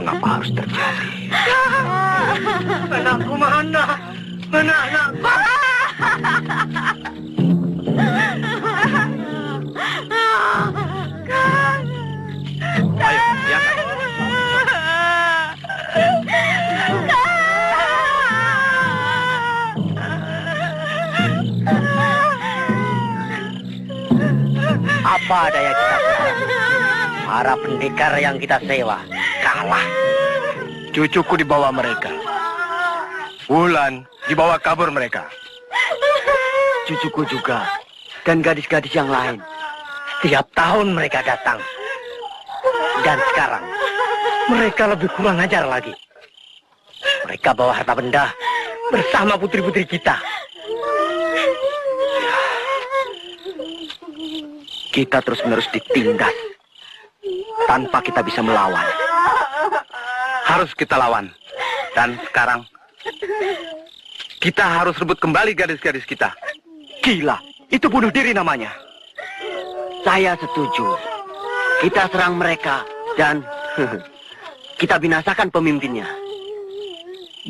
Mengapa harus terjadi? Anakku mana? Anak-anakku. Ayo, ya. Apa daya kita sekarang? Para pendekar yang kita sewa kalah. Cucuku dibawa mereka. Wulan dibawa kabur mereka. Cucuku juga dan gadis-gadis yang lain. Setiap tahun mereka datang. Dan sekarang mereka lebih kurang ajar lagi. Mereka bawa harta benda bersama putri-putri kita. Kita terus-menerus ditindas tanpa kita bisa melawan. Harus kita lawan. Dan sekarang kita harus rebut kembali gadis-gadis kita. Gila, itu bunuh diri namanya. Saya setuju. Kita serang mereka dan kita binasakan pemimpinnya.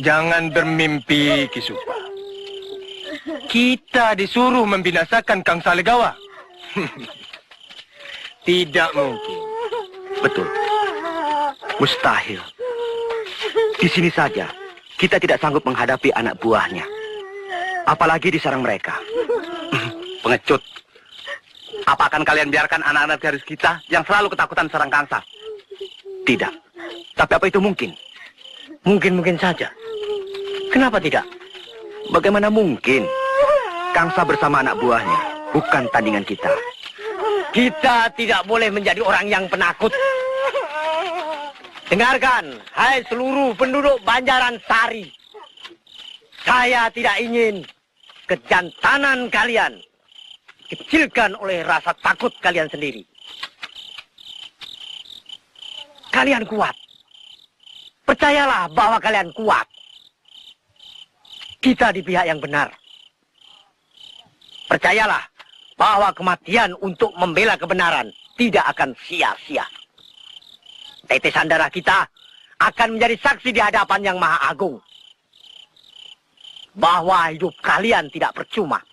Jangan bermimpi, Kisupa. Kita disuruh membinasakan Kang Salegawa. Tidak mungkin. Betul. Mustahil. Di sini saja kita tidak sanggup menghadapi anak buahnya. Apalagi diserang mereka. Pengecut. Apa akan kalian biarkan anak-anak garis kita yang selalu ketakutan serang Kangsa? Tidak. Tapi apa itu mungkin? Mungkin saja. Kenapa tidak? Bagaimana mungkin? Kangsa bersama anak buahnya bukan tandingan kita. Kita tidak boleh menjadi orang yang penakut. Dengarkan, hai seluruh penduduk Banjaran Sari. Saya tidak ingin kejantanan kalian dikecilkan oleh rasa takut kalian sendiri. Kalian kuat. Percayalah bahwa kalian kuat. Kita di pihak yang benar. Percayalah bahwa kematian untuk membela kebenaran tidak akan sia-sia. Tetesan darah kita akan menjadi saksi di hadapan Yang Maha Agung bahwa hidup kalian tidak percuma.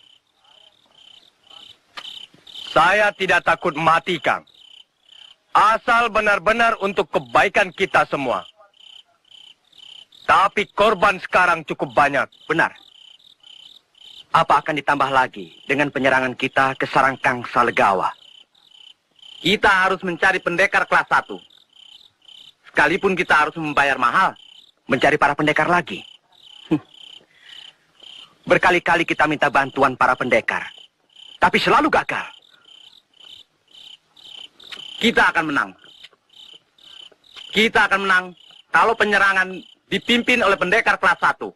Saya tidak takut mati, Kang. Asal benar-benar untuk kebaikan kita semua. Tapi korban sekarang cukup banyak. Benar. Apa akan ditambah lagi dengan penyerangan kita ke sarang Kang Salegawa? Kita harus mencari pendekar kelas 1. Sekalipun kita harus membayar mahal. Mencari para pendekar lagi? Berkali-kali kita minta bantuan para pendekar. Tapi selalu gagal. Kita akan menang. Kita akan menang kalau penyerangan dipimpin oleh pendekar kelas 1.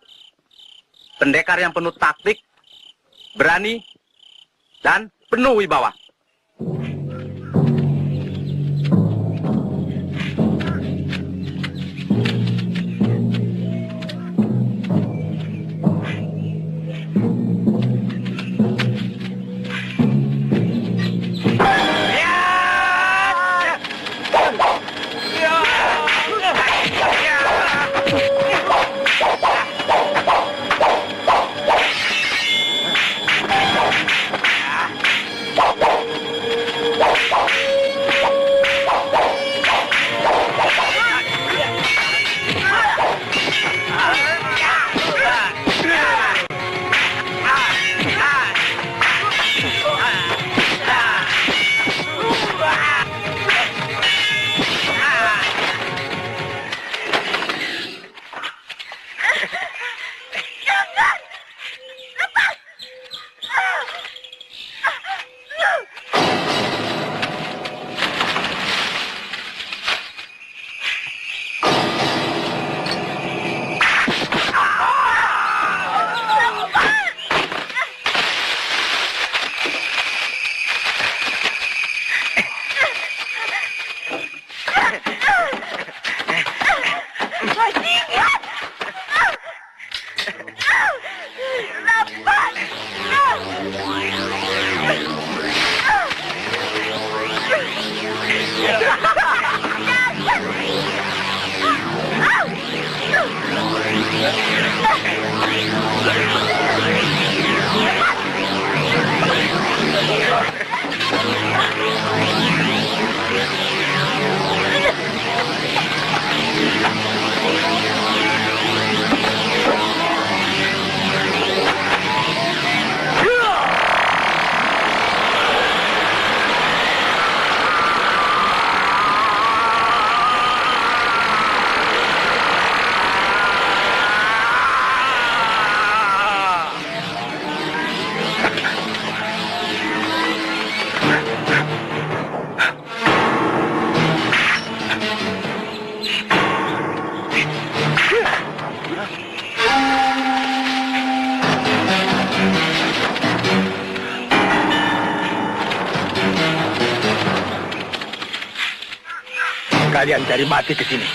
Pendekar yang penuh taktik, berani, dan penuh wibawa. Kalian cari mati ke sini.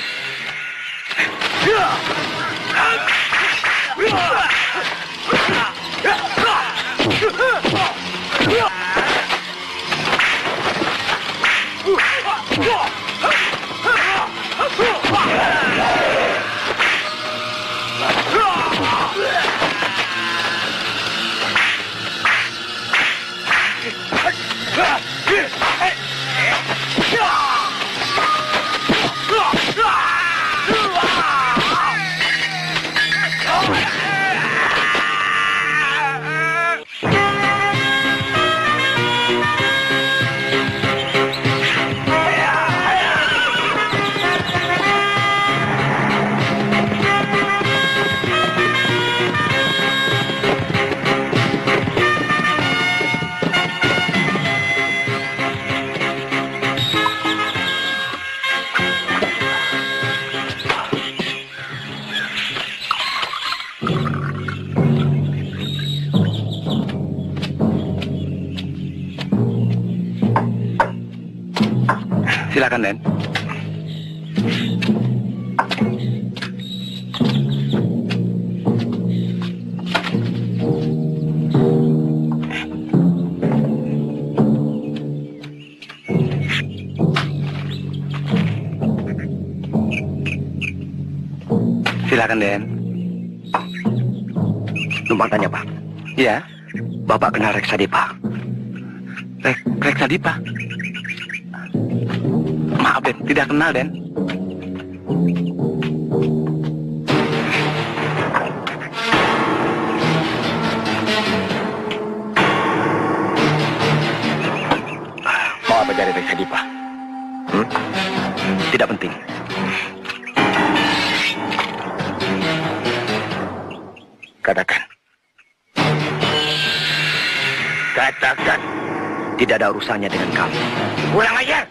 Silakan, Den. Silakan, Den. Numpang tanya, Pak. Iya, Bapak kenal Reksadipa? Reksadipa. Maaf, Den, tidak kenal, Den. Mau apa dari Reksadipa? Tidak penting. Katakan. Katakan. Tidak ada urusannya dengan kamu. Pulang aja.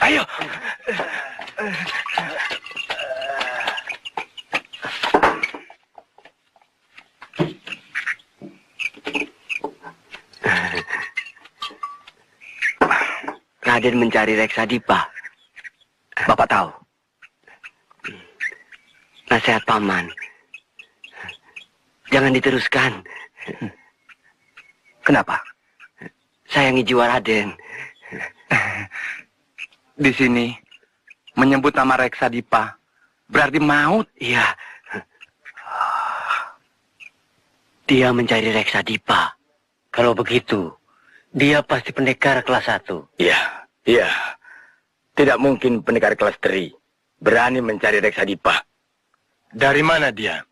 Ayo. Raden mencari Reksadipa. Bapak tahu. Nasihat Paman. Jangan diteruskan. Kenapa? Sayangi jiwa Raden. Di sini menyebut nama Reksadipa berarti maut. Iya. Dia mencari Reksadipa. Kalau begitu, dia pasti pendekar kelas 1. Iya. Tidak mungkin pendekar kelas 3 berani mencari Reksadipa. Dari mana dia?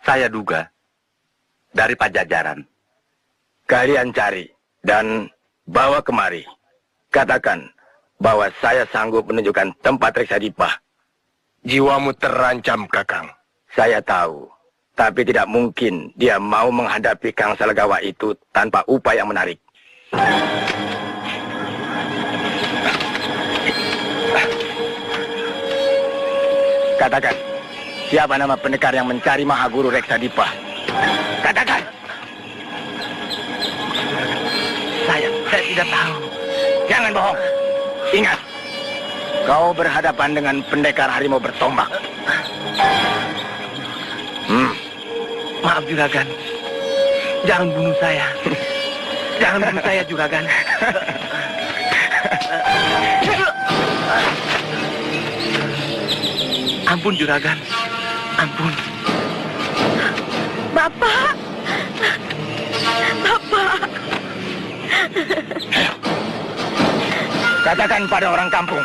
Saya duga dari Pajajaran. Kalian cari dan bawa kemari. Katakan bahwa saya sanggup menunjukkan tempat Reksadipa. Jiwamu terancam, Kakang. Saya tahu, tapi tidak mungkin dia mau menghadapi Kang Salagawa itu tanpa upaya yang menarik. Katakan, siapa nama pendekar yang mencari Mahaguru Reksadipa? Katakan! Saya tidak tahu. Jangan bohong. Ingat, kau berhadapan dengan pendekar harimau bertombak. Maaf, Juragan. Jangan bunuh saya. Jangan bunuh saya, Juragan. Ampun, Juragan. Ampun. Bapak. Bapak. Katakan pada orang kampung,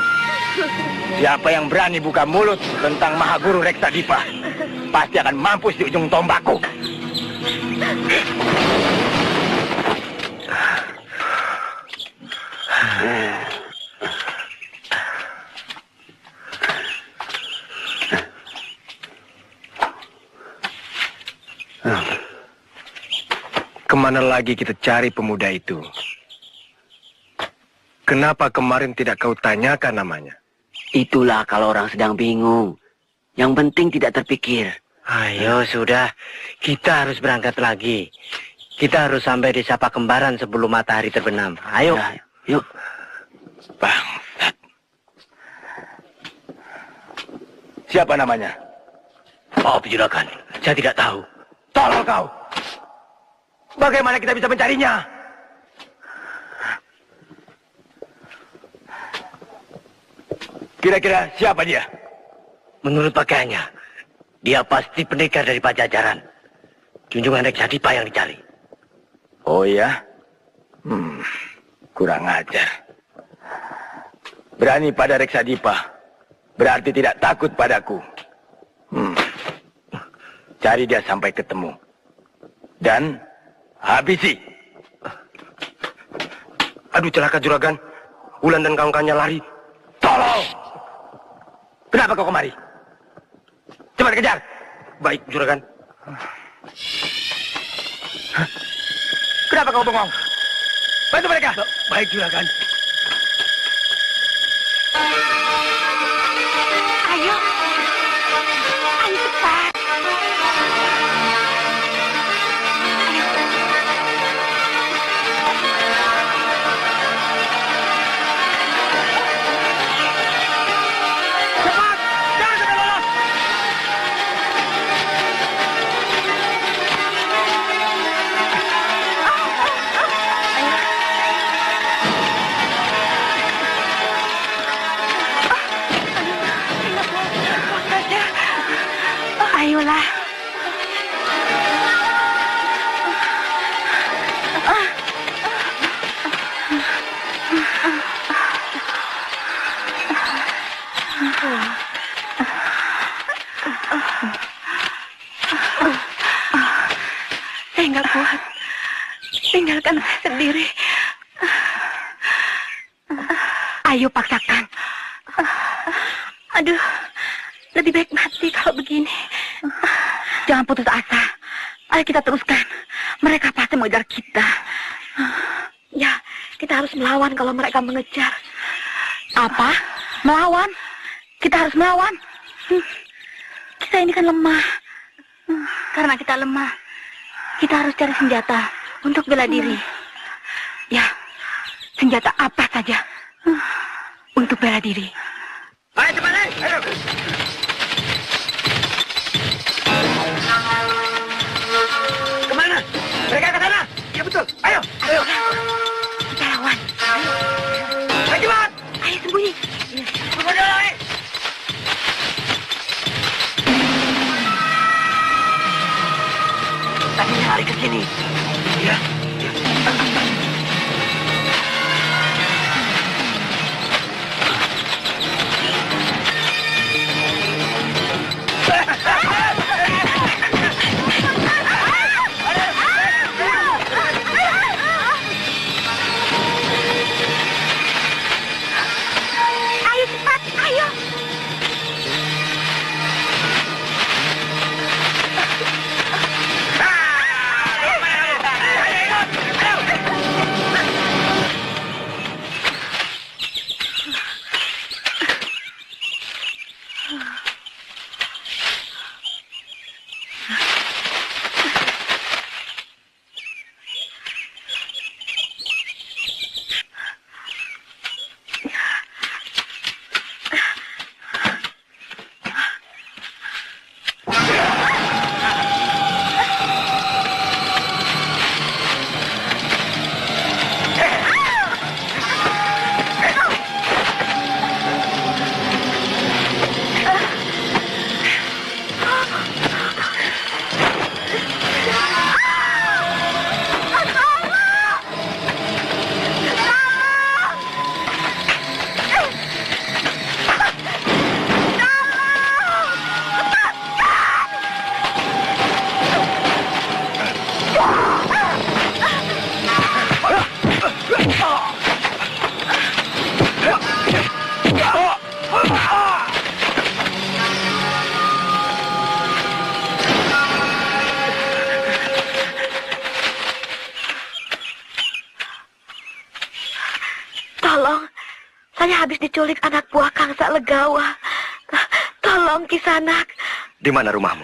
siapa yang berani buka mulut tentang Mahaguru Reksadipa, pasti akan mampus di ujung tombakku. Kemana lagi kita cari pemuda itu? Kenapa kemarin tidak kau tanyakan namanya? Itulah kalau orang sedang bingung. Yang penting tidak terpikir. Ayo, sudah. Kita harus berangkat lagi. Kita harus sampai di Sapa Kembaran sebelum matahari terbenam. Ayo. Ya, yuk. Bangsat. Siapa namanya? Maaf, Juragan. Saya tidak tahu. Tolong kau. Bagaimana kita bisa mencarinya? Kira-kira siapa dia? Menurut pakaiannya, dia pasti pendekar dari Pajajaran. Junjungan Reksadipa yang dicari. Oh ya? Kurang ajar. Berani pada Reksadipa, berarti tidak takut padaku. Cari dia sampai ketemu. Dan habisi. Aduh, celaka Juragan. Wulan dan kawan-kawannya lari. Tolong! Kenapa kau kemari? Cepat kejar! Baik, Juragan. Kenapa kau bengong? Bantu mereka! Baik, Juragan. Ayo. Ayo cepat. Cepat! Jangan sampai lolos! Ayolah. Saya nggak kuat. Tinggalkan saya sendiri. Ayo paksakan. Aduh, lebih baik mati kalau begini. Jangan putus asa. Ayo kita teruskan. Mereka pasti mengejar kita. Ya, kita harus melawan kalau mereka mengejar. Apa? Melawan? Kita harus melawan? Kita ini kan lemah. Karena kita lemah, kita harus cari senjata untuk bela diri. Ya, senjata apa saja untuk bela diri. Ayo cepat, ayo! Kemana? Mereka ke sana? Ya betul. Ayo, ayo. Kita lawan. Ayo cepat! Ayo sembunyi. Sembunyi lagi! Tadi lari ke sini. Ya. Ayo cepat, ayo. Ayo! Saya habis diculik anak buah Kang Salegawa. Tolong Kisanak. Di mana rumahmu?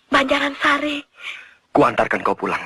Banjaran Sari. Kuantarkan kau pulang.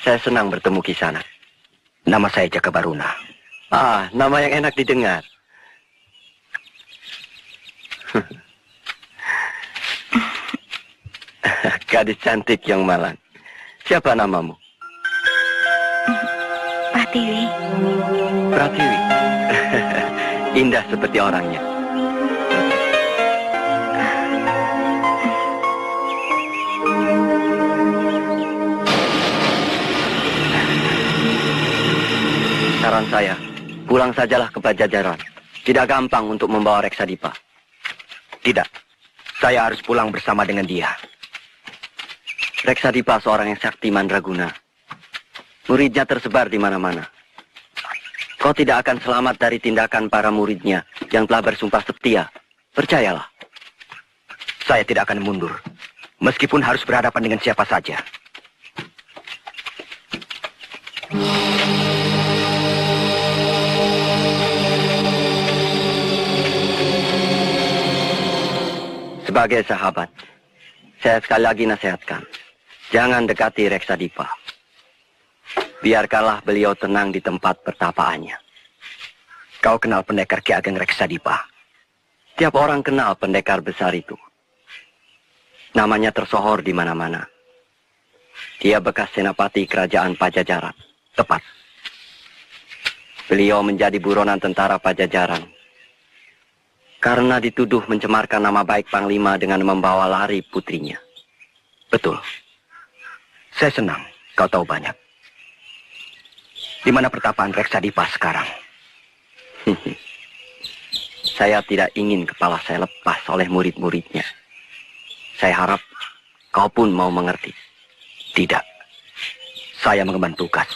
Saya senang bertemu Kisanak. Nama saya Jaka Baruna. Ah, nama yang enak didengar. Gadis cantik yang malang. Siapa namamu? Pratiwi. Pratiwi. Indah seperti orangnya. Saran saya, pulang sajalah ke Pajajaran. Tidak gampang untuk membawa Reksadipa. Tidak, saya harus pulang bersama dengan dia. Reksadipa seorang yang sakti mandraguna. Muridnya tersebar di mana-mana. Kau tidak akan selamat dari tindakan para muridnya yang telah bersumpah setia. Percayalah. Saya tidak akan mundur, meskipun harus berhadapan dengan siapa saja. Sebagai sahabat, saya sekali lagi nasihatkan, jangan dekati Reksadipa. Biarkanlah beliau tenang di tempat pertapaannya. Kau kenal pendekar Ki Ageng Reksadipa? Tiap orang kenal pendekar besar itu. Namanya tersohor di mana-mana. Dia bekas senapati kerajaan Pajajaran. Tepat. Beliau menjadi buronan tentara Pajajaran karena dituduh mencemarkan nama baik Panglima dengan membawa lari putrinya. Betul. Saya senang kau tahu banyak. Di mana pertapaan Reksadipa sekarang? Saya tidak ingin kepala saya lepas oleh murid-muridnya. Saya harap kau pun mau mengerti. Tidak. Saya mengemban tugas.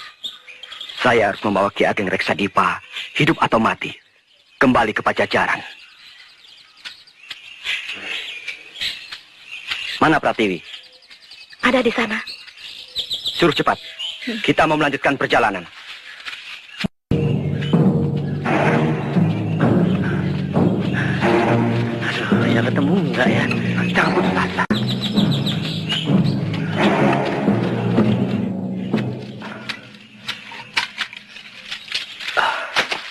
Saya harus membawa Ki Ageng Reksadipa, hidup atau mati, kembali ke Pajajaran. Mana Pratiwi? Ada di sana. Suruh cepat. Kita mau melanjutkan perjalanan. Aduh, ya ketemu enggak ya? Jangan putus asa.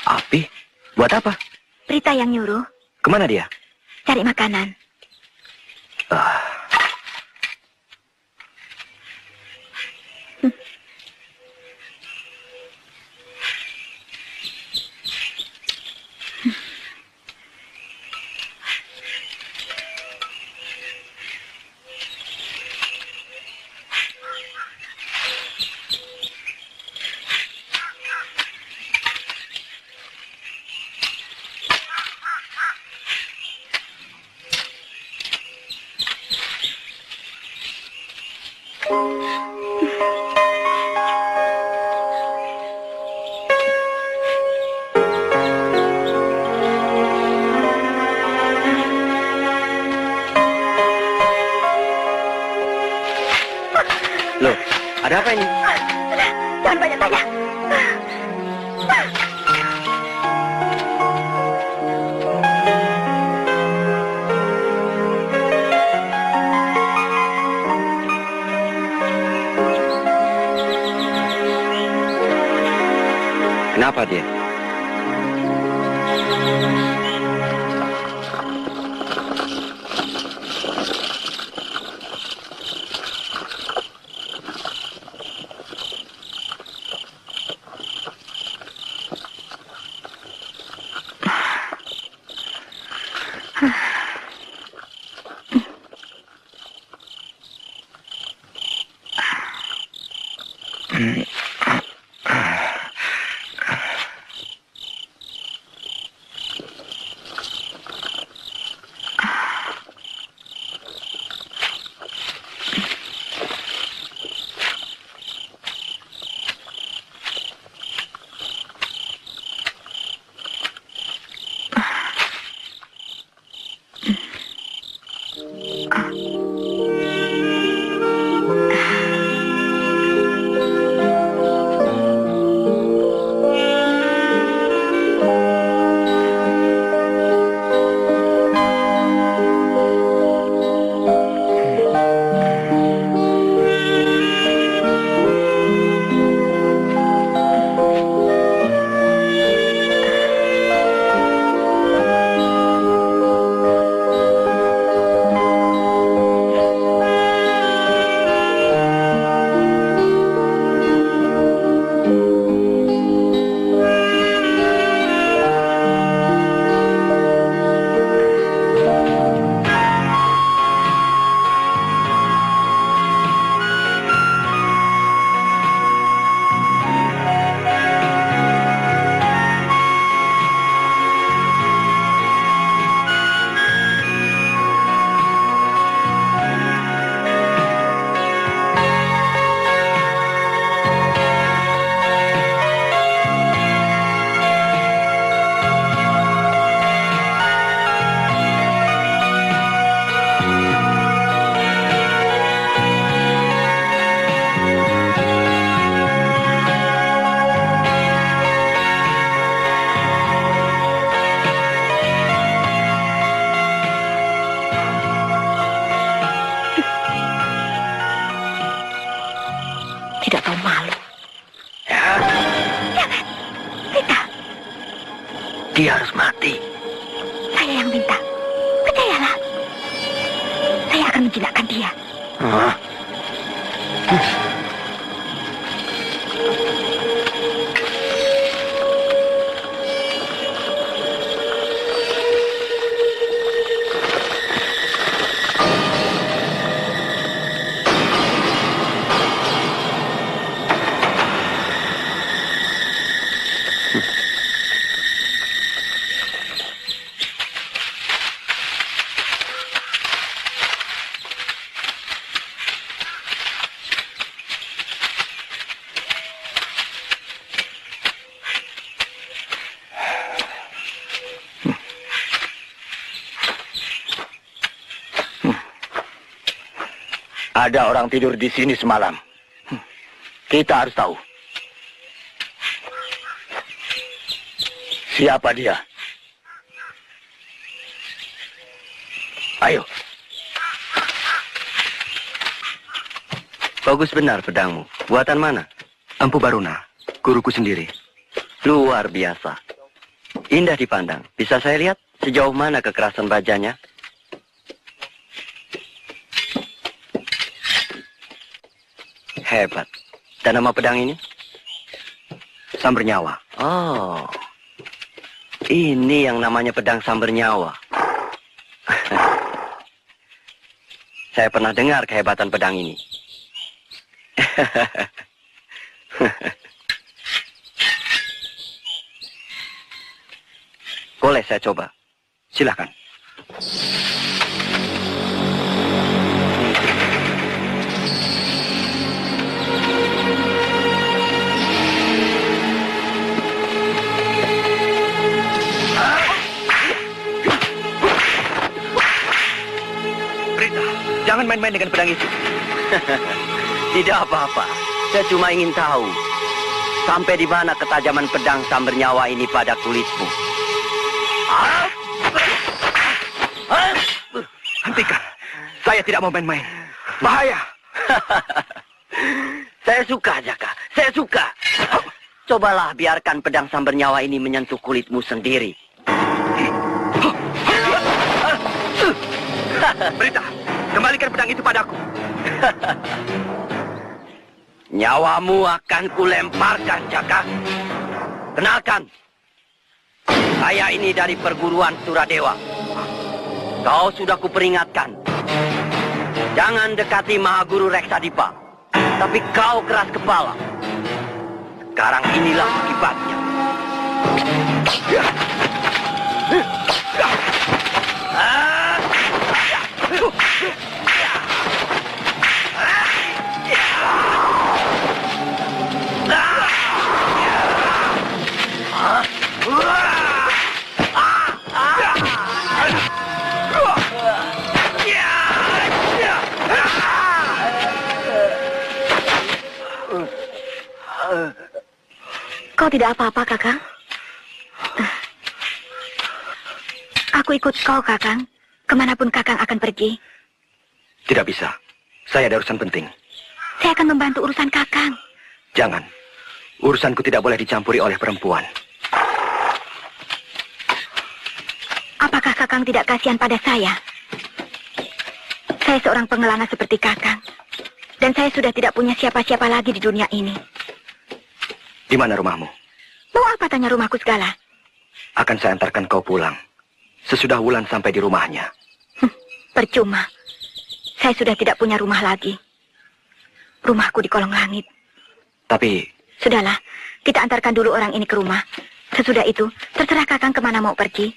Api? Buat apa? Prita yang nyuruh Kemana dia? cari makanan. Ada apa ini? Jangan banyak tanya. Kenapa dia? Tidak tahu malu. Ya, Jangan. Kita. dia harus mati. Saya yang minta. Percayalah. Saya akan menjinakkan dia. Hah? Ada orang tidur di sini semalam. Kita harus tahu. Siapa dia? Ayo. Bagus benar pedangmu. Buatan mana? Empu Baruna, guruku sendiri. Luar biasa. Indah dipandang. Bisa saya lihat sejauh mana kekerasan bajanya? Hebat. Dan nama pedang ini? Samber Nyawa. Oh. Ini yang namanya pedang samber nyawa. Saya pernah dengar kehebatan pedang ini. Boleh saya coba? Silakan. Jangan main-main dengan pedang itu. Tidak apa-apa. Saya cuma ingin tahu, sampai di mana ketajaman pedang sambar nyawa ini pada kulitmu. Hentikan. Saya tidak mau main-main. Bahaya. Saya suka, Jaka. Saya suka. Cobalah biarkan pedang sambar nyawa ini menyentuh kulitmu sendiri. Berita, kembalikan pedang itu padaku. Nyawamu akan kulemparkan, Jaka. Kenalkan, saya ini dari perguruan Suradewa. Kau sudah kuperingatkan. Jangan dekati Mahaguru Reksadipa. Tapi kau keras kepala. Sekarang inilah akibatnya. Kau tidak apa-apa, Kakang? Aku ikut kau, Kakang. Kemanapun Kakang akan pergi. Tidak bisa. Saya ada urusan penting. Saya akan membantu urusan Kakang. Jangan. Urusanku tidak boleh dicampuri oleh perempuan. Apakah Kakang tidak kasihan pada saya? Saya seorang pengelana seperti Kakang. Dan saya sudah tidak punya siapa-siapa lagi di dunia ini. Di mana rumahmu? Mau apa tanya rumahku segala? Akan saya antarkan kau pulang. Sesudah Wulan sampai di rumahnya. Percuma. Saya sudah tidak punya rumah lagi. Rumahku di kolong langit. Tapi... Sudahlah, kita antarkan dulu orang ini ke rumah. Sesudah itu, terserah Kakang kemana mau pergi.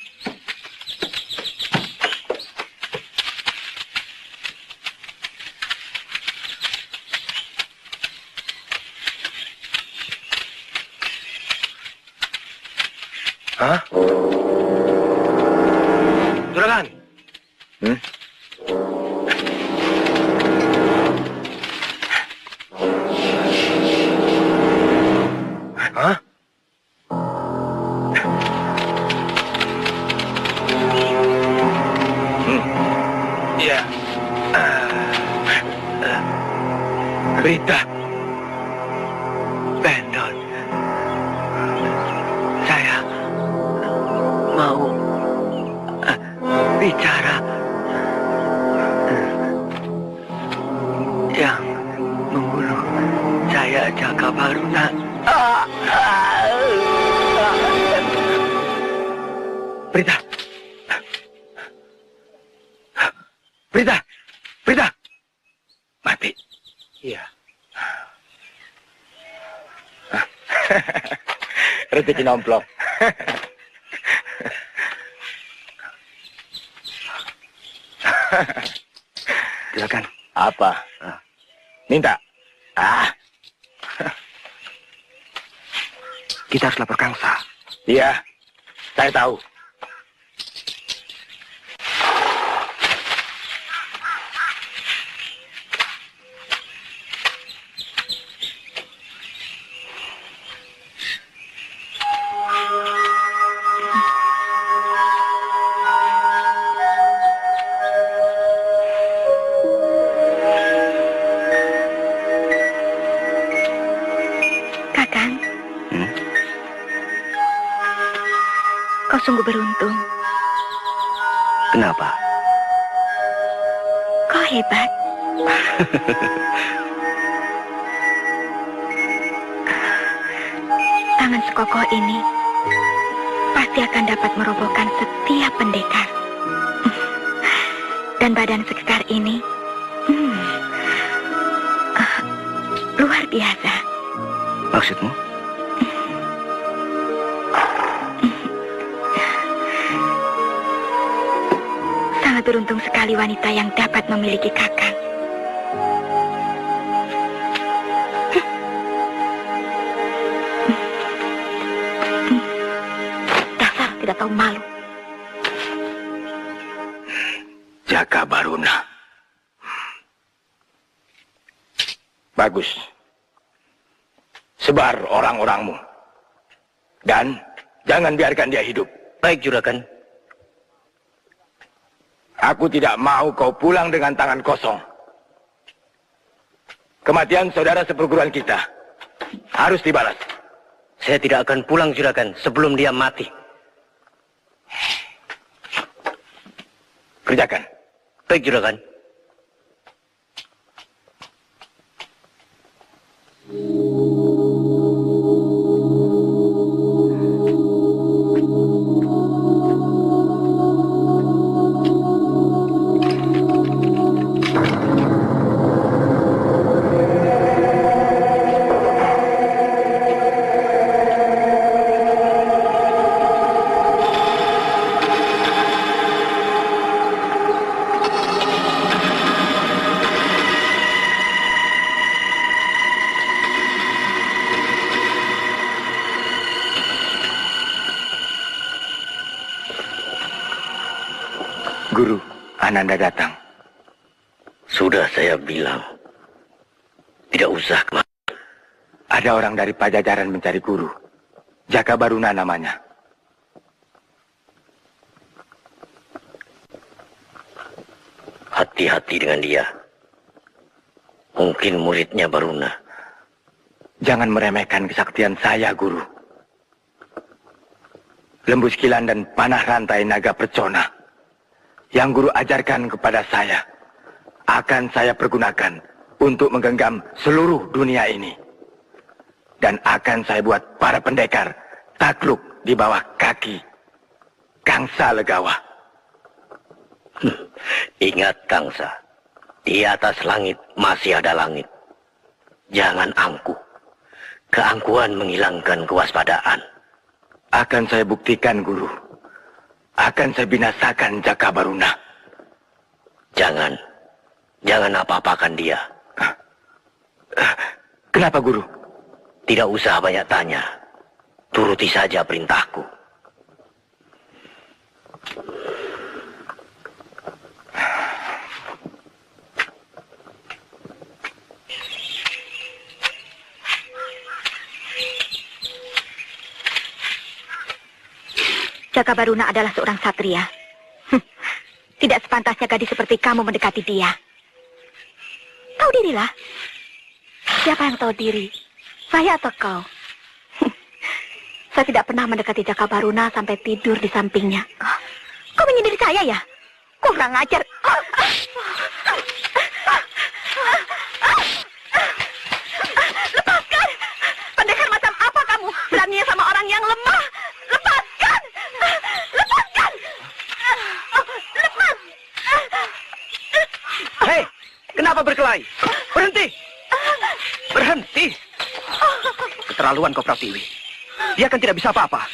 Hah? Juragan. Hah? Iya. Berita. Bendon. Saya mau bicara. Yang membunuh saya Jaka Baruna. Berita. Berita. Berita. Mati. Iya. Rezeki nomplok. Silakan. Apa? Minta. Kita harus lapor Kangsa. Iya, saya tahu. Kakang. Kau sungguh beruntung. Kenapa? Kau hebat. Tangan sekokoh ini pasti akan dapat merobohkan setiap pendekar. Dan badan sekekar ini luar biasa. Maksudmu? Sangat beruntung sekali wanita yang dapat memiliki Kakang. Dasar tidak tahu malu. Jaka Baruna. Bagus. Sebar orang-orangmu. Dan jangan biarkan dia hidup. Baik, Juragan. Aku tidak mau kau pulang dengan tangan kosong. Kematian saudara seperguruan kita harus dibalas. Saya tidak akan pulang, Juragan, sebelum dia mati. Kerjakan. Baik, Juragan. Guru, Ananda datang. Sudah saya bilang. Tidak usah kemana. Ada orang dari Pajajaran mencari guru. Jakabaruna namanya. Hati-hati dengan dia. Mungkin muridnya Baruna. Jangan meremehkan kesaktian saya, Guru. Lembu Sekilan dan panah rantai naga percona yang Guru ajarkan kepada saya akan saya pergunakan untuk menggenggam seluruh dunia ini. Dan akan saya buat para pendekar takluk di bawah kaki Kangsa Legawa. Ingat, Kangsa, di atas langit masih ada langit. Jangan angkuh. Keangkuhan menghilangkan kewaspadaan. Akan saya buktikan, Guru. Akan saya binasakan Jakabaruna. Jangan apa-apakan dia. Kenapa, Guru? Tidak usah banyak tanya. Turuti saja perintahku. Jakabaruna adalah seorang satria. Tidak sepantasnya gadis seperti kamu mendekati dia. Tahu dirilah. Siapa yang tahu diri? Saya atau kau? Saya tidak pernah mendekati Jakabaruna sampai tidur di sampingnya. Kau menyindir saya ya? Kurang ajar. Lepaskan! Pendekar macam apa kamu? Beraninya sama orang yang lemah. Lepaskan! Lepaskan! Lepas! Hei, kenapa berkelahi? Berhenti! Berhenti! Keterlaluan kau, Pratiwi. Dia kan tidak bisa apa-apa.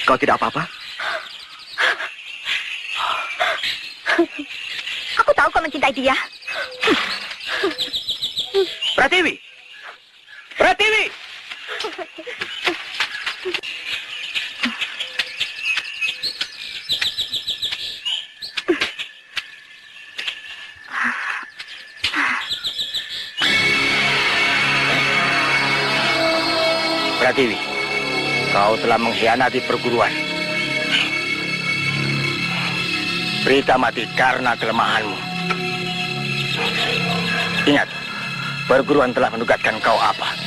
Kau tidak apa-apa? Aku tahu kau mencintai dia. Pratiwi! Pratiwi! Pratiwi, kau telah mengkhianati perguruan. Berita mati karena kelemahanmu. Ingat, perguruan telah menugaskan kau apa?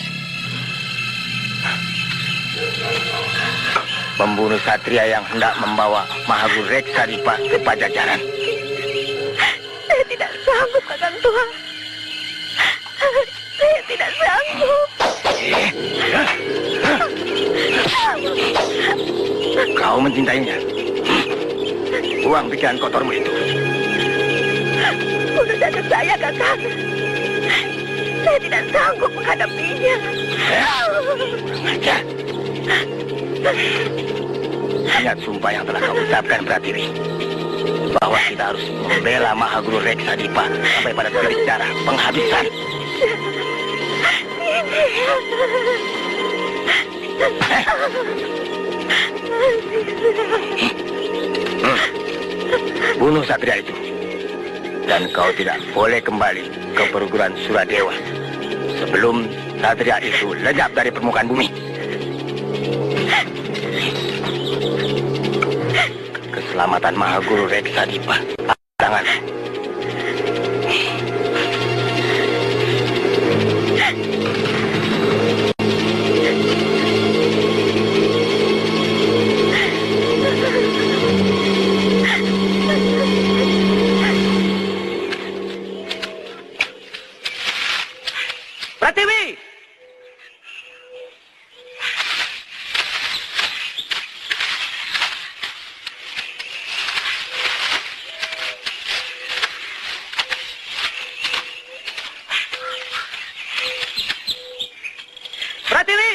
Membunuh satria yang hendak membawa Mahaguru Reksadipah ke Pajajaran. Saya tidak sanggup, Kakang Tua. Saya tidak sanggup. Kau mencintainya. Buang pikiran kotormu itu. Bunuh saja saya, Kakang. Saya tidak sanggup menghadapinya. Ajar. Ingat sumpah yang telah kau ucapkan, Pratiwi. Bahwa kita harus membela Mahaguru Reksadipah sampai pada titik darah penghabisan. Bunuh satria itu. Dan kau tidak boleh kembali ke perguruan Suradewa sebelum satria itu lenyap dari permukaan bumi. Keselamatan Mahaguru Reksadipa. Tangan. Pratiwi! Pratiwi!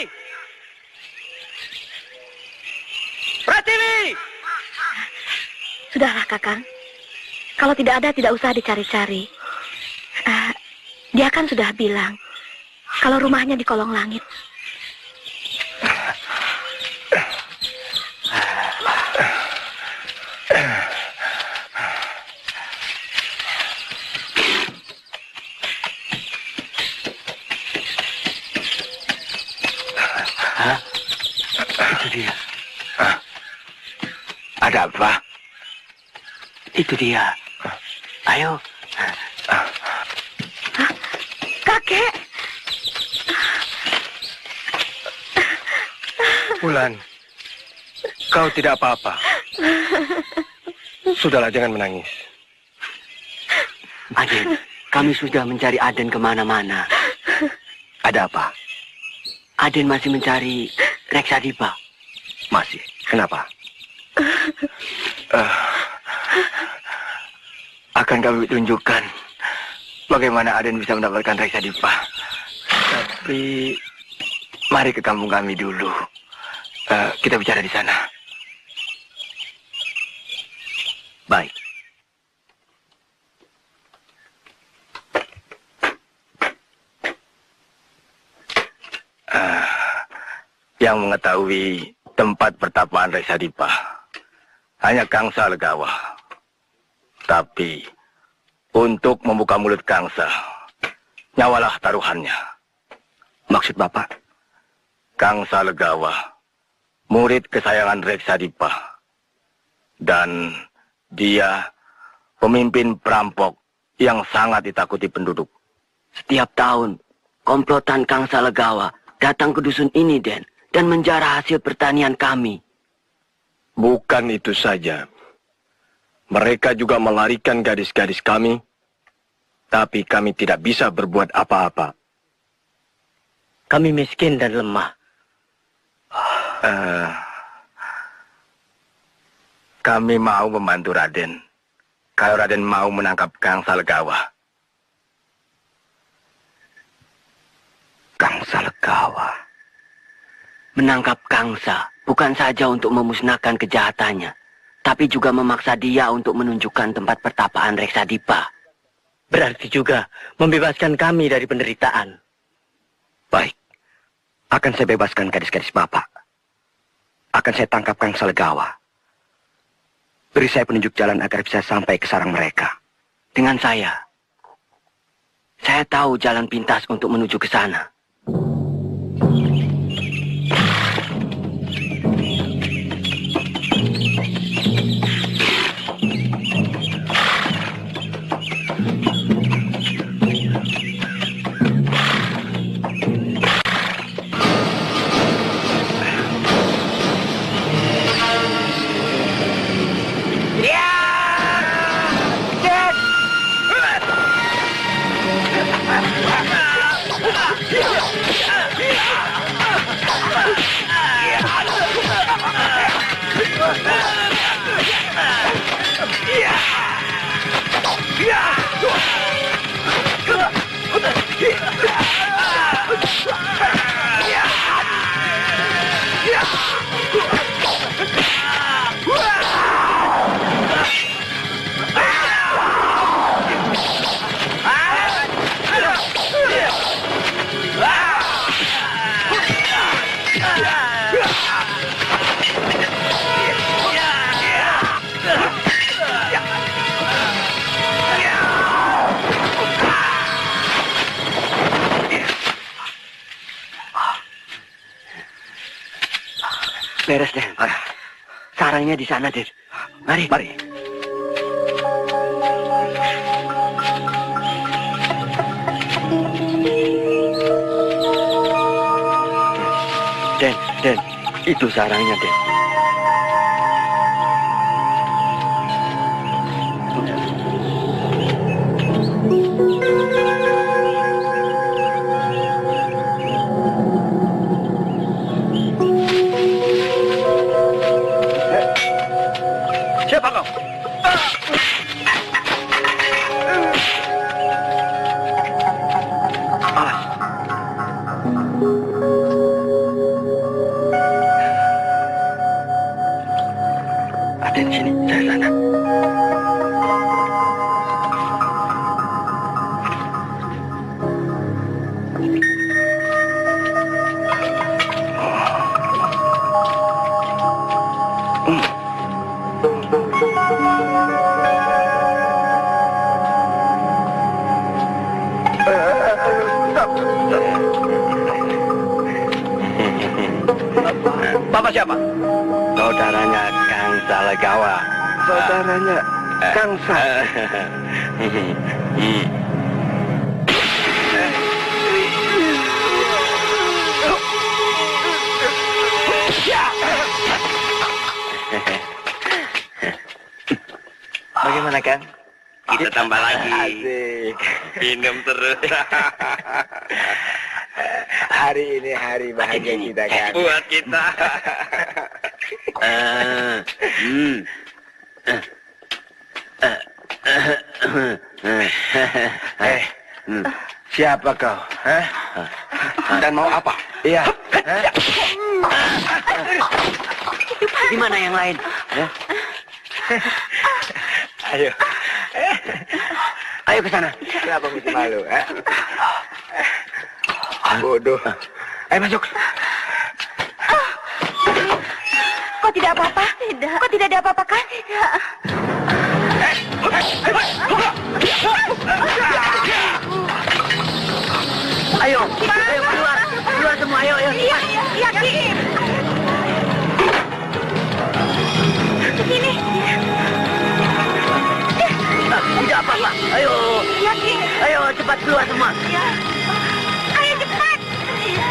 Pratiwi! Sudahlah, Kakang. Kalau tidak ada, tidak usah dicari-cari. Dia kan sudah bilang kalau rumahnya di kolong langit. Itu dia. Ada apa? Itu dia. Ayo. Kakek! Bulan, kau tidak apa-apa. Sudahlah, jangan menangis. Aden, kami sudah mencari Aden kemana-mana. Ada apa? Aden masih mencari Reksadipa. Masih. Kenapa? Akan kami tunjukkan bagaimana Aden bisa mendapatkan Reksadipa. Tapi mari ke kampung kami dulu. Kita bicara di sana. Baik. Yang mengetahui tempat pertapaan Reksadipa hanya Kangsa Legawa. Tapi untuk membuka mulut Kangsa, nyawalah taruhannya. Maksud Bapak? Kangsa Legawa, murid kesayangan Reksadipa. Dan dia pemimpin perampok yang sangat ditakuti penduduk. Setiap tahun, komplotan Kangsa Legawa datang ke dusun ini, Den, dan menjarah hasil pertanian kami. Bukan itu saja. Mereka juga melarikan gadis-gadis kami, tapi kami tidak bisa berbuat apa-apa. Kami miskin dan lemah. Kami mau membantu Raden. Kalau Raden mau menangkap Kangsa Legawa. Kangsa Legawa. Menangkap Kangsa bukan saja untuk memusnahkan kejahatannya, tapi juga memaksa dia untuk menunjukkan tempat pertapaan Reksadipa. Berarti juga membebaskan kami dari penderitaan. Baik. Akan saya bebaskan gadis-gadis Bapak. Akan saya tangkap Kangsa Legawa. Beri saya penunjuk jalan agar bisa sampai ke sarang mereka. Dengan saya tahu jalan pintas untuk menuju ke sana. beres, Den. Sarangnya di sana, Den. Mari. Mari. Den, itu sarangnya, Den. Siapa kau? Ada di sini, saya sana. Bapak siapa? Saudaranya Kang Salagawa. Saudaranya Kang Sal. Bagaimana, Kang? Kita tambah lagi. Asik. Minum terus. Hari ini hari bahagia kita, Kang. Buat kita. Siapa kau? Dan mau apa? Iya. Di mana yang lain? Ayo. Ayo ke sana. Kenapa mesti malu? Bodoh. Ayo masuk. Kok tidak apa-apa? Tidak. Kok tidak ada apa-apa kan? Tidak. Ayo, ayo keluar. Keluar semua, ayo. Iya, iya, Kim. Sini. Tidak apa-apa. Ayo. Iya, Kim. Ayo cepat keluar semua. Iya. Ayo cepat. Iya.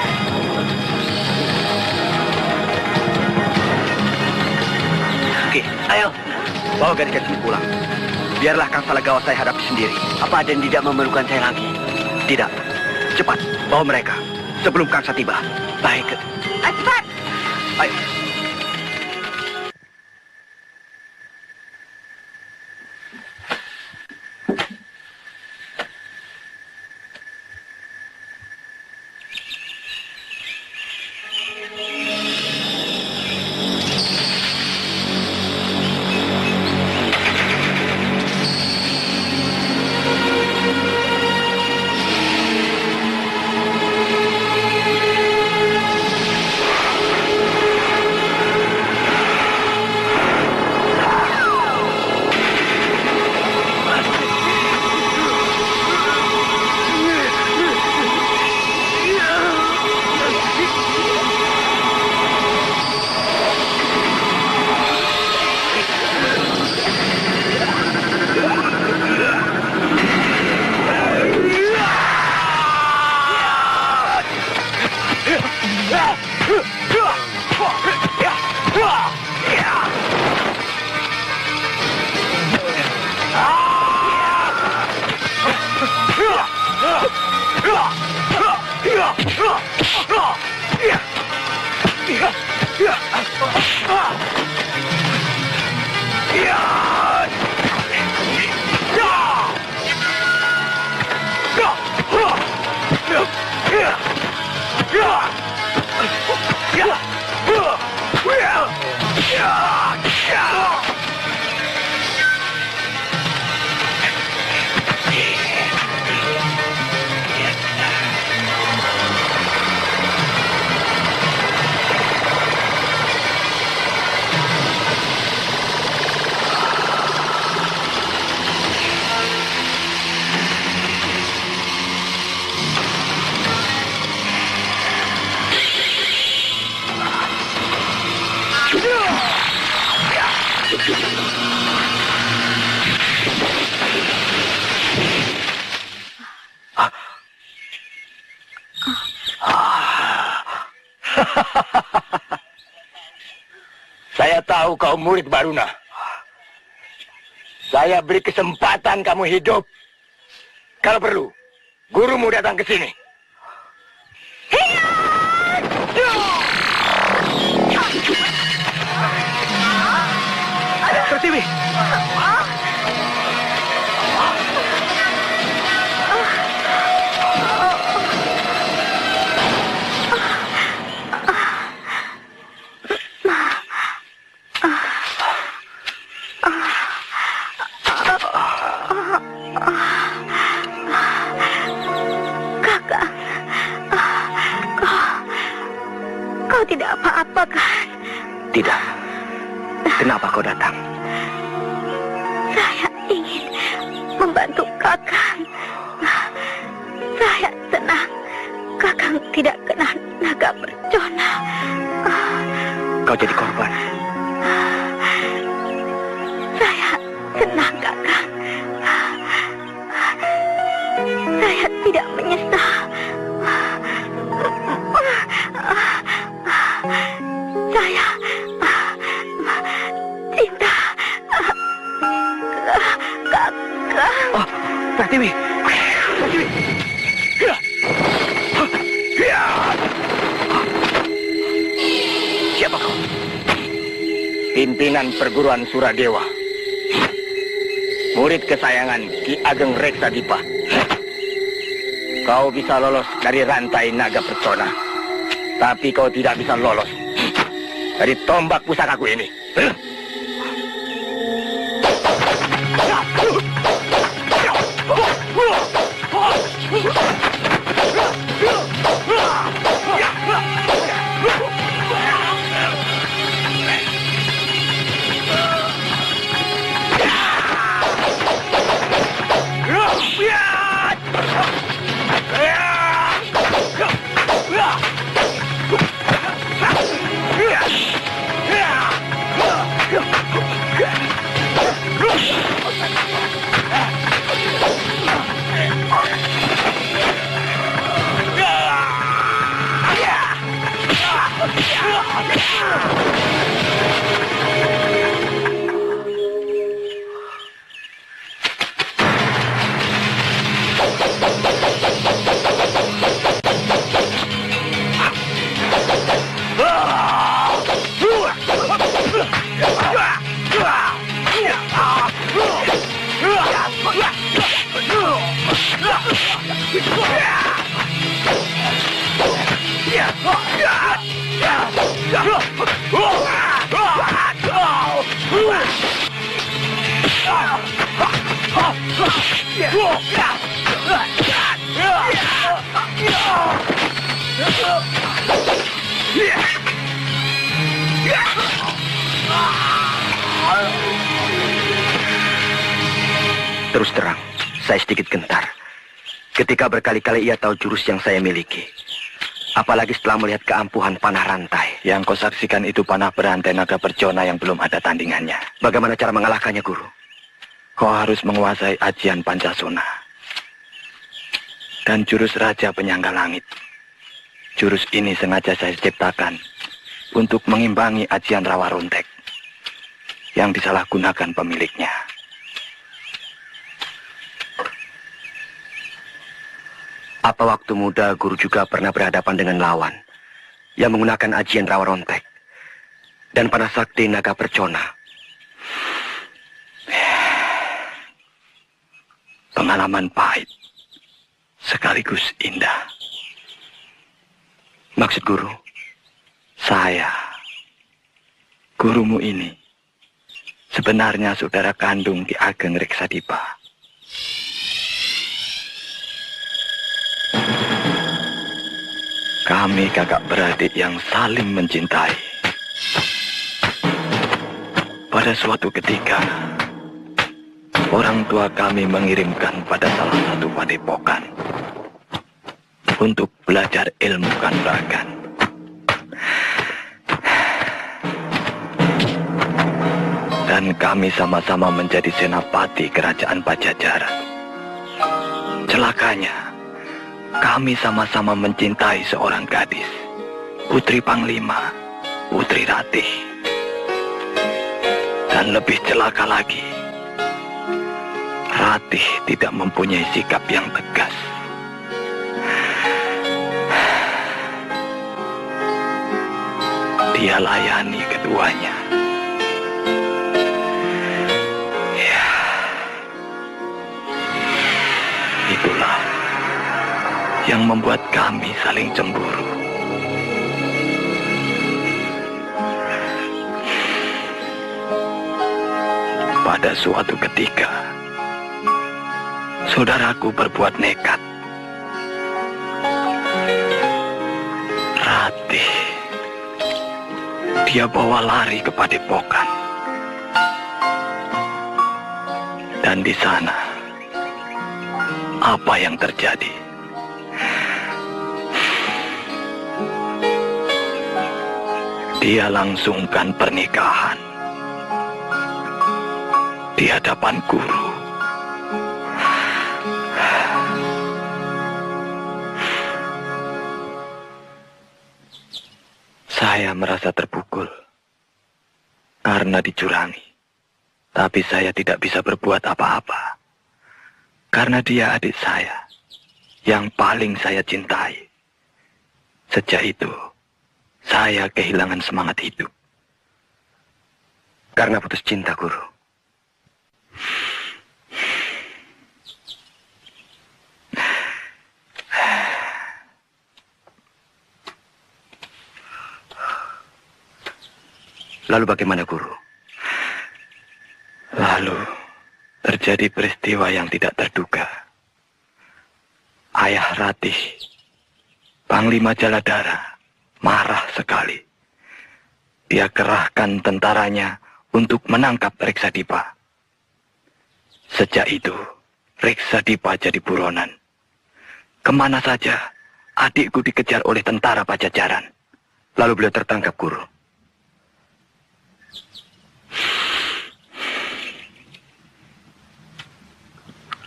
Oke, Ayo. bawa gadis-gadis ini pulang. Biarlah Kang Salagawa saya hadapi sendiri. Apa Aden tidak memerlukan saya lagi? Tidak. Cepat, bawa mereka. Sebelum Kangsa tiba. Baik. Cepat. Ayo. Saya tahu kau murid Baruna. Saya beri kesempatan kamu hidup. Kalau perlu, gurumu datang ke sini. Pertiwi! Kau tidak apa-apa kan? Tidak. Kenapa kau datang? Saya ingin membantu Kakang. Saya senang Kakang tidak kena naga bercona. Kau jadi korban. Saya senang Kakang. Saya tidak menyesal. Saya cinta Kakang. Oh, Pertiwi! Pertiwi! Siapa kau? Pimpinan perguruan Suradewa. Murid kesayangan Ki Ageng Reksadipa. Kau bisa lolos dari rantai naga persona. Tapi kau tidak bisa lolos dari tombak pusakaku ini. Terus terang, saya sedikit gentar. Ketika berkali-kali ia tahu jurus yang saya miliki. Apalagi setelah melihat keampuhan panah rantai. Yang kau saksikan itu panah berantai naga percona yang belum ada tandingannya. Bagaimana cara mengalahkannya, Guru? Kau harus menguasai ajian Pancasona. Dan jurus Raja Penyangga Langit. Jurus ini sengaja saya ciptakan untuk mengimbangi ajian Rawa Rontek yang disalahgunakan pemiliknya. Apa waktu muda Guru juga pernah berhadapan dengan lawan yang menggunakan ajian Rawa Rontek dan panah sakti naga percona? Pengalaman pahit sekaligus indah. Maksud Guru? Saya, gurumu ini, sebenarnya saudara kandung Ki Ageng Reksadipa. Kami kakak beradik yang saling mencintai. Pada suatu ketika, orang tua kami mengirimkan pada salah satu padepokan untuk belajar ilmu kanuragan. Dan kami sama-sama menjadi senapati kerajaan Pajajaran. Celakanya, kami sama-sama mencintai seorang gadis, putri Panglima, Putri Ratih. Dan lebih celaka lagi, Ratih tidak mempunyai sikap yang tegas. Dia layani keduanya. Ya, itulah yang membuat kami saling cemburu. Pada suatu ketika, saudaraku berbuat nekat. Ratih, dia bawa lari ke padepokan. Dan di sana, apa yang terjadi? Dia langsungkan pernikahan di hadapan guru. Saya merasa terpukul karena dicurangi. Tapi saya tidak bisa berbuat apa-apa. Karena dia adik saya yang paling saya cintai. Sejak itu, saya kehilangan semangat hidup. Karena putus cinta, Guru. Lalu bagaimana, Guru? Lalu terjadi peristiwa yang tidak terduga. Ayah Ratih, Panglima Jaladara, marah sekali. Dia kerahkan tentaranya untuk menangkap Reksadipa. Sejak itu, Reksadipa jadi buronan. Kemana saja, adikku dikejar oleh tentara Pajajaran. Lalu beliau tertangkap, Guru.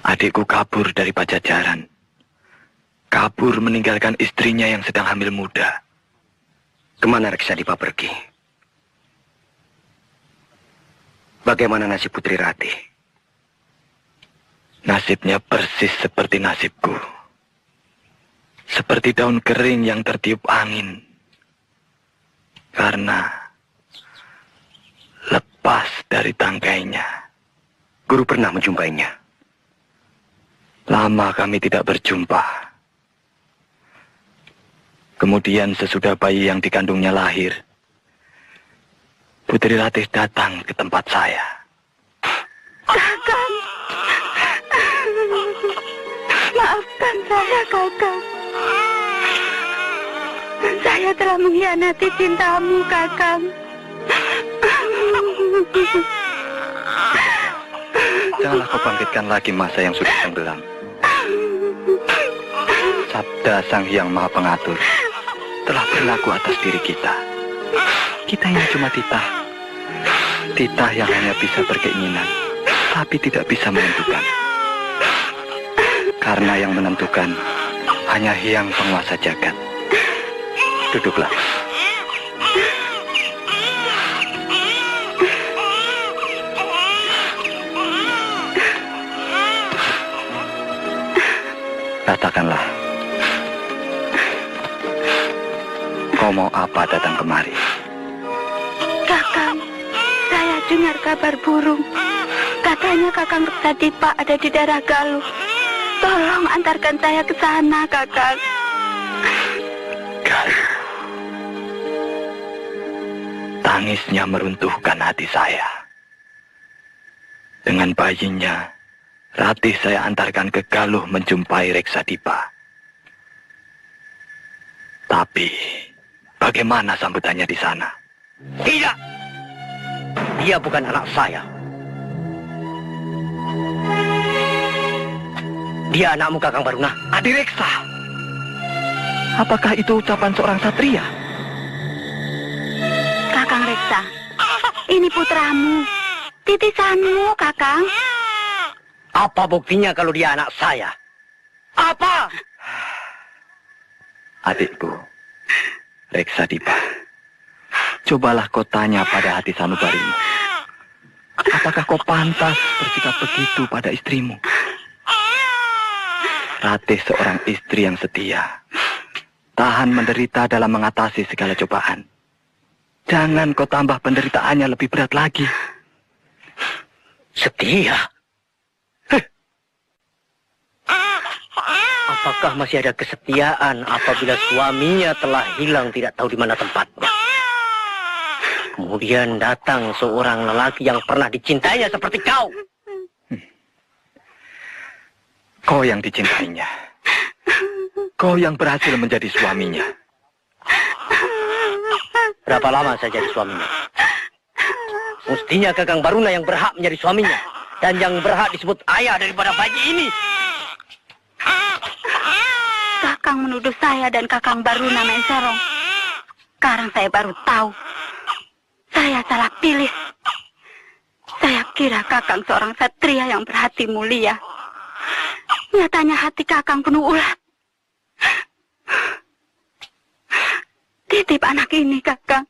Adikku kabur dari Pajajaran. Kabur meninggalkan istrinya yang sedang hamil muda. Kemana Reksadipa pergi? Bagaimana nasib Putri Ratih? Nasibnya persis seperti nasibku. Seperti daun kering yang tertiup angin. Karena lepas dari tangkainya. Guru pernah menjumpainya. Lama kami tidak berjumpa. Kemudian sesudah bayi yang dikandungnya lahir, Putri Ratih datang ke tempat saya. Kakang. Maafkan saya, Kakang. Saya telah mengkhianati cintamu, Kakang. Janganlah kau bangkitkan lagi masa yang sudah tenggelam. Sabda Sang Hyang Maha Pengatur telah berlaku atas diri kita. Kita yang cuma titah. Titah yang hanya bisa berkeinginan, tapi tidak bisa menentukan. Karena yang menentukan hanya Hyang Penguasa Jagat. Duduklah. Katakanlah, kau mau apa datang kemari? Kakang, saya dengar kabar burung. Katanya Kakang Reksadipa ada di daerah Galuh. Tolong antarkan saya ke sana, Kakang. Galuh. Tangisnya meruntuhkan hati saya. Dengan bayinya, Ratih saya antarkan ke Galuh menjumpai Reksadipa. Tapi, bagaimana sambutannya di sana? Tidak. Dia bukan anak saya. Dia anakmu, Kakang Baruna. Adi Reksa. Apakah itu ucapan seorang satria? Kakang Reksa, ini putramu. Titisanmu, Kakang. Apa buktinya kalau dia anak saya? Apa? Adikku, Reksadipa, cobalah kau tanya pada hati sanubarimu. Apakah kau pantas bersikap begitu pada istrimu? Ratih seorang istri yang setia, tahan menderita dalam mengatasi segala cobaan. Jangan kau tambah penderitaannya lebih berat lagi. Setia? Apakah masih ada kesetiaan apabila suaminya telah hilang tidak tahu di mana tempatnya? Kemudian datang seorang lelaki yang pernah dicintainya seperti kau. Kau yang dicintainya. Kau yang berhasil menjadi suaminya. Berapa lama saya jadi suaminya? Mestinya Kakang Baruna yang berhak menjadi suaminya. Dan yang berhak disebut ayah daripada bayi ini. Kakang menuduh saya dan Kakang Baruna main serong. Sekarang saya baru tahu. Saya salah pilih. Saya kira Kakang seorang satria yang berhati mulia. Nyatanya hati Kakang penuh ulat. Titip anak ini, Kakang.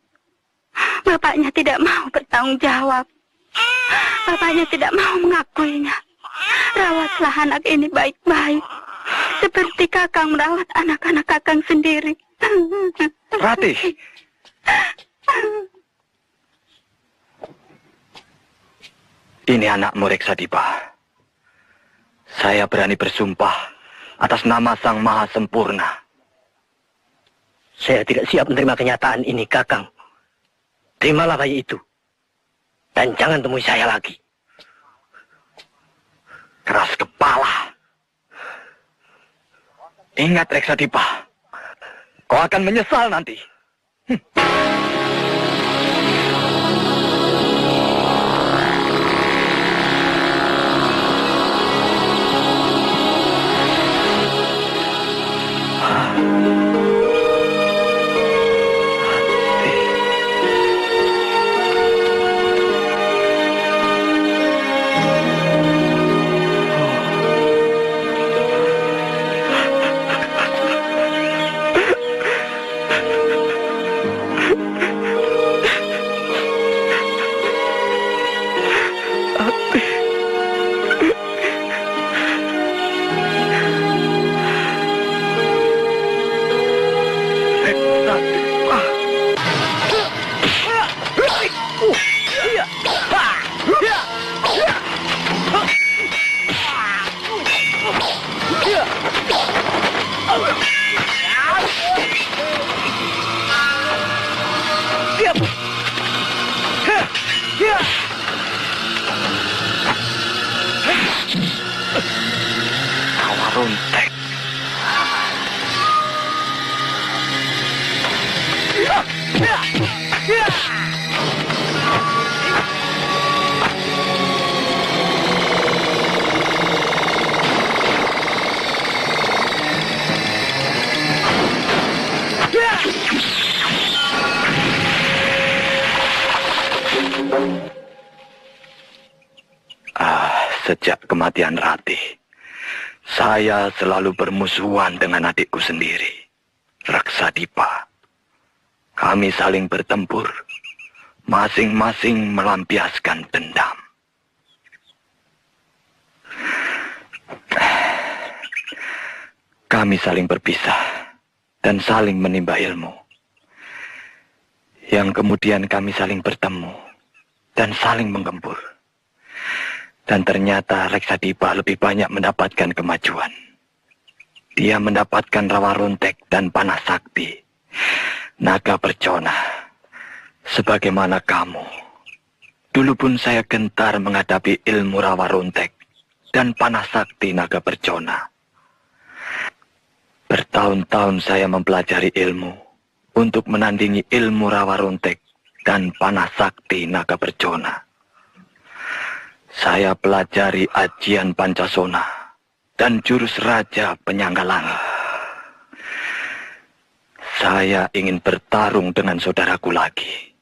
Bapaknya tidak mau bertanggung jawab. Bapaknya tidak mau mengakuinya. Rawatlah anak ini baik-baik. Seperti Kakang merawat anak-anak Kakang sendiri. Ratih. Ini anakmu Reksadipa. Saya berani bersumpah atas nama Sang Maha Sempurna. Saya tidak siap menerima kenyataan ini, Kakang. Terimalah bayi itu. Dan jangan temui saya lagi. Keras kepala. Ingat Reksadipa, kau akan menyesal nanti. Rawaruntek. Sejak kematian Ratih, saya selalu bermusuhan dengan adikku sendiri, Reksadipa. Kami saling bertempur, masing-masing melampiaskan dendam. Kami saling berpisah dan saling menimba ilmu. Yang kemudian kami saling bertemu dan saling menggempur. Dan ternyata Reksadipa lebih banyak mendapatkan kemajuan. Dia mendapatkan Rawaruntek dan Panah Sakti, naga bercona. Sebagaimana kamu. Dulu pun saya gentar menghadapi ilmu Rawaruntek dan Panah Sakti naga bercona. Bertahun-tahun saya mempelajari ilmu untuk menandingi ilmu Rawaruntek dan Panah Sakti naga bercona. Saya pelajari ajian Pancasona dan jurus Raja Penyangga Langit. Saya ingin bertarung dengan saudaraku lagi.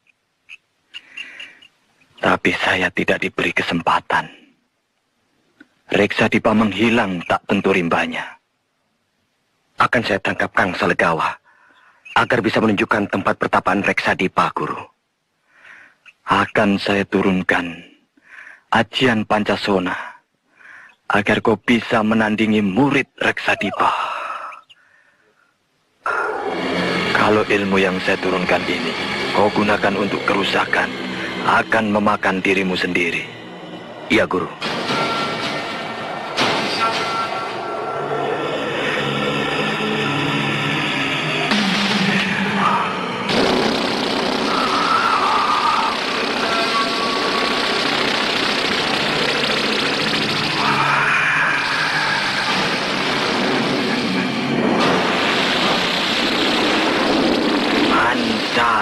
Tapi Tapi saya tidak diberi kesempatan. Reksadipa menghilang tak tentu rimbanya. Akan saya tangkap Kang Salegawa agar bisa menunjukkan tempat pertapaan Reksadipa, Guru. Akan saya turunkan ajian Pancasona agar kau bisa menandingi murid Reksadipa. Kalau ilmu yang saya turunkan ini kau gunakan untuk kerusakan, akan memakan dirimu sendiri. Iya, Guru.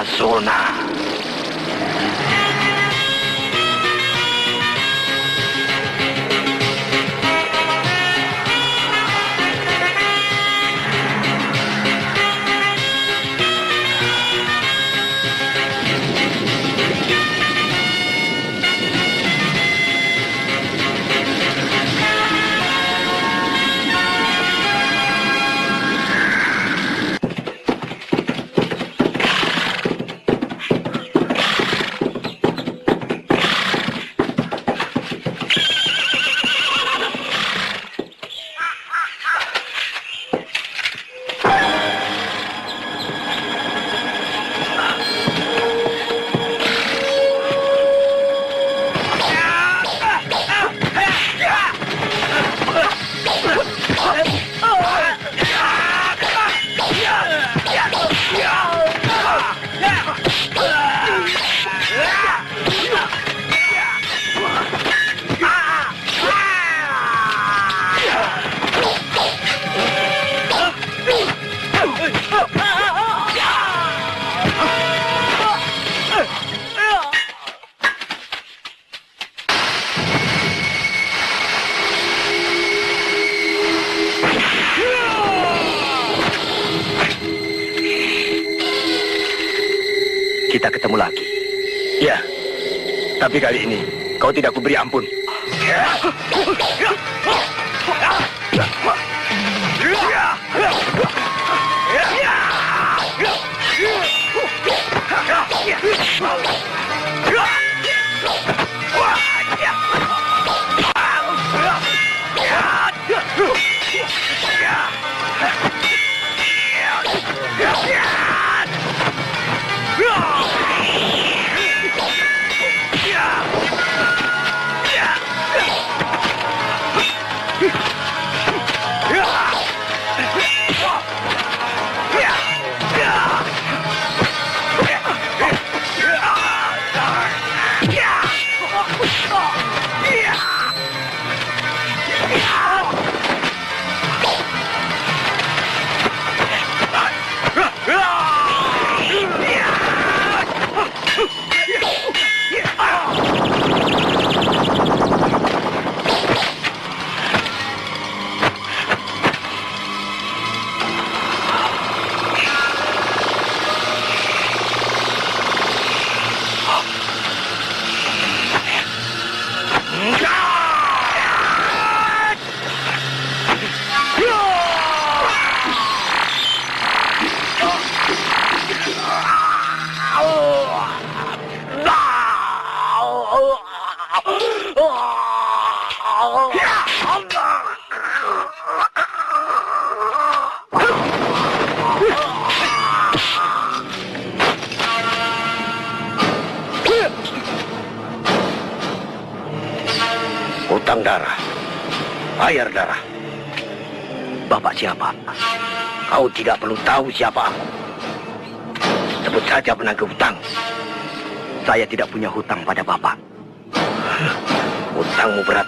Pancasona. Kita ketemu lagi. Ya, tapi kali ini kau tidak kuberi ampun. Hutang darah, bayar darah. Bapak siapa? Kau tidak perlu tahu siapa aku. Sebut saja penagih hutang. Saya tidak punya hutang pada Bapak. Hutangmu berat.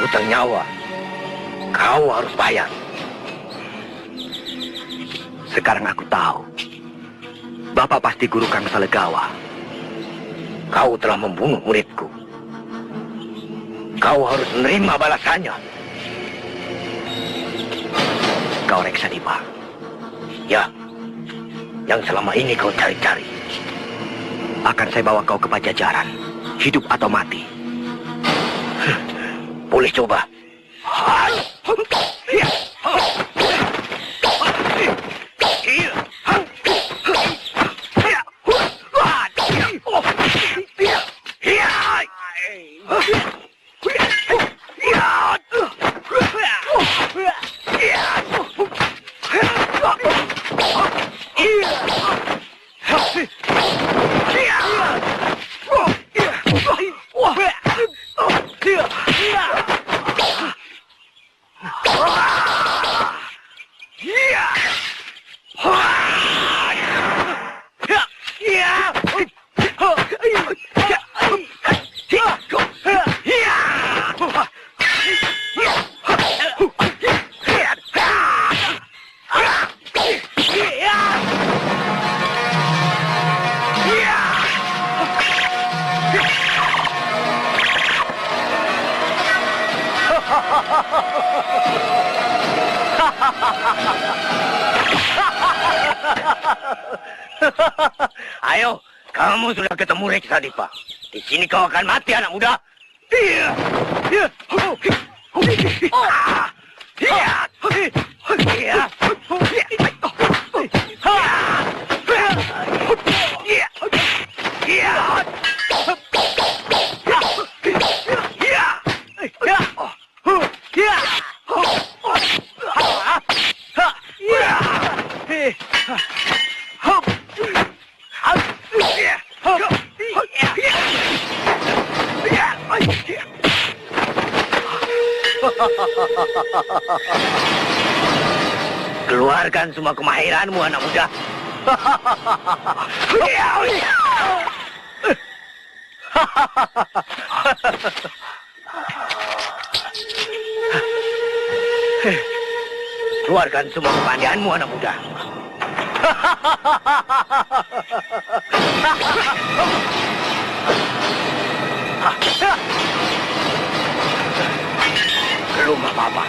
Hutang nyawa. Kau harus bayar. Sekarang aku tahu. Bapak pasti guru Kang Salegawa. Kau telah membunuh muridku. Kau harus menerima balasannya. Kau Reksadipa. Ya, yang selama ini kau cari-cari. Akan saya bawa kau ke Pajajaran. hidup atau mati. Boleh coba. Ayo, kamu sudah ketemu Reksadipa. Di sini kau akan mati, anak muda. Keluarkan semua kemahiranmu, anak muda. Keluarkan semua kepandaianmu, anak muda. Belum apa-apa.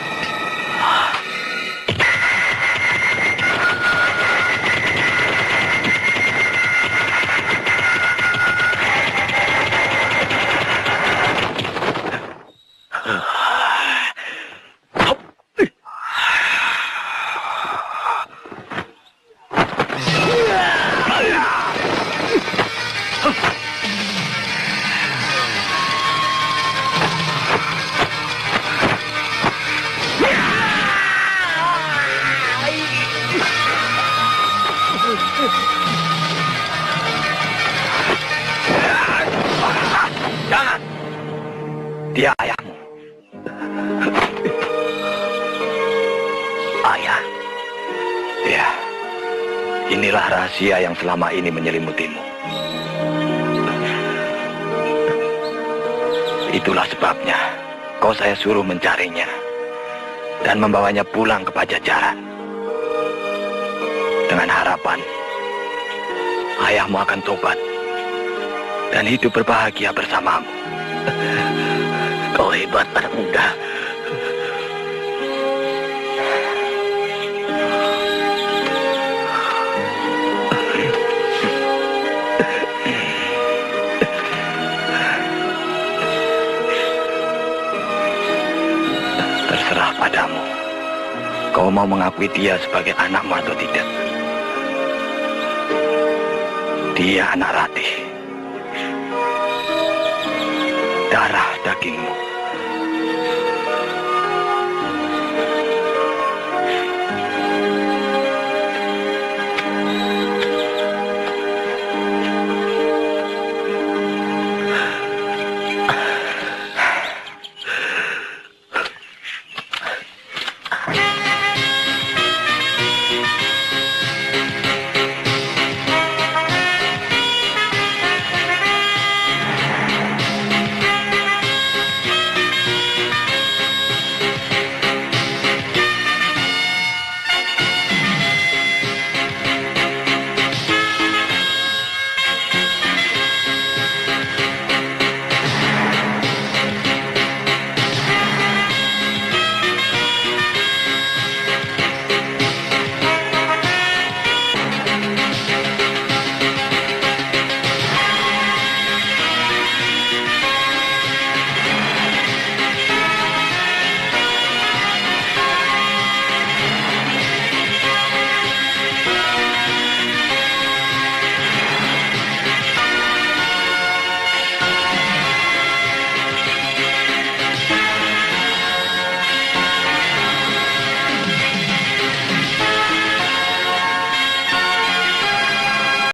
Jangan! Dia ayahmu. Ayah? Ya, inilah rahasia yang selama ini menyelimutimu. Itulah sebabnya kau saya suruh mencarinya dan membawanya pulang ke Pajajaran. Dengan harapan ayahmu akan tobat dan hidup berbahagia bersamamu. Kau hebat, anak muda. Terserah padamu. Kau mau mengakui dia sebagai anakmu atau tidak? Dia anak Ratih. Darah dagingmu.